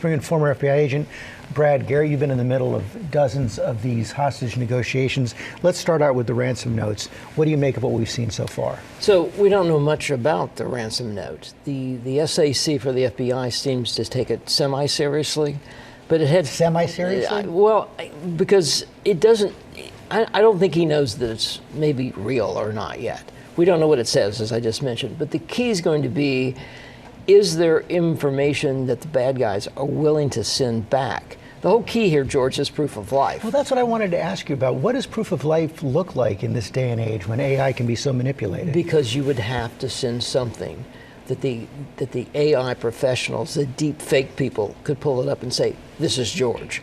Bring in former FBI agent Brad Garrett. You've been in the middle of dozens of these hostage negotiations. Let's start out with the ransom notes. What do you make of what we've seen so far? So we don't know much about the ransom note. The SAC for the FBI seems to take it semi-seriously, but it had semi-seriously? Well, because it doesn't. I don't think he knows that it's maybe real or not yet. We don't know what it says, as I just mentioned. But the key is going to be, is there information that the bad guys are willing to send back? The whole key here, George, is proof of life. Well, that's what I wanted to ask you about. What does proof of life look like in this day and age when AI can be so manipulated? Because you would have to send something that the AI professionals, the deep fake people, could pull it up and say, this is George.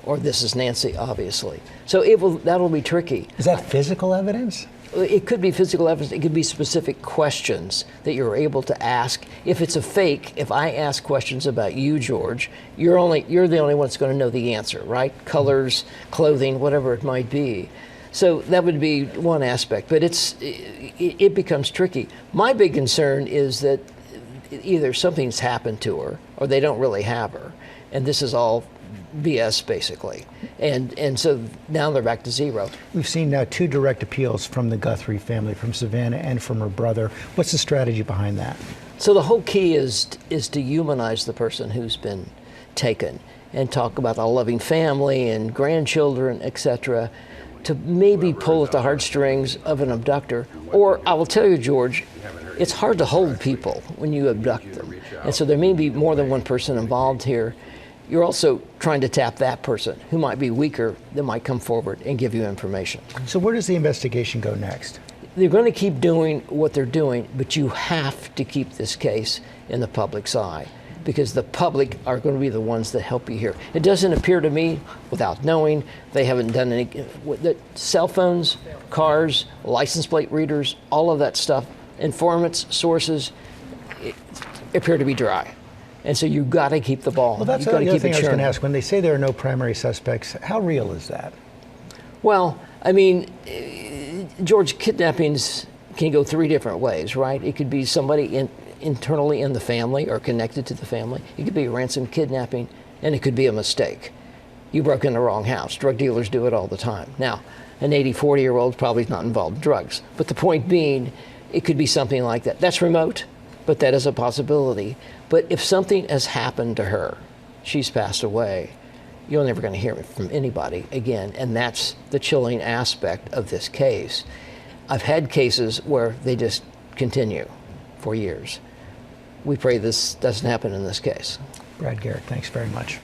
Or this is Nancy, obviously. So that'll be tricky. Is that physical evidence? It could be physical evidence. It could be specific questions that you're able to ask. If it's a fake, if I ask questions about you, George, you're the only one that's going to know the answer, right? Colors, clothing, whatever it might be. So that would be one aspect, but it becomes tricky. My big concern is that either something's happened to her or they don't really have her, and this is all BS, basically. And so now they're back to zero. We've seen now 2 direct appeals from the Guthrie family, from Savannah and from her brother. What's the strategy behind that? So the whole key is to humanize the person who's been taken and talk about a loving family and grandchildren, etc., to maybe pull at the heartstrings of an abductor. Or I will tell you, George, it's hard to hold people when you abduct them. And so there may be more than one person involved here. You're also trying to tap that person who might be weaker, that might come forward and give you information. So where does the investigation go next? They're going to keep doing what they're doing, but you have to keep this case in the public's eye, because the public are going to be the ones that help you here. It doesn't appear to me, without knowing, they haven't done any, cell phones, cars, license plate readers, all of that stuff, informants, sources, appear to be dry. And so you've got to keep the ball. Well, that's the other thing I was going to ask. When they say there are no primary suspects, how real is that? Well, I mean, George, kidnappings can go 3 different ways, right? It could be somebody internally in the family or connected to the family. It could be a ransom kidnapping, and it could be a mistake. You broke in the wrong house. Drug dealers do it all the time. Now, an 80, 40-year-old probably is not involved in drugs. But the point being, it could be something like that. That's remote, but that is a possibility. But if something has happened to her, she's passed away, you're never going to hear from anybody again. And that's the chilling aspect of this case. I've had cases where they just continue for years. We pray this doesn't happen in this case. Brad Garrett, thanks very much.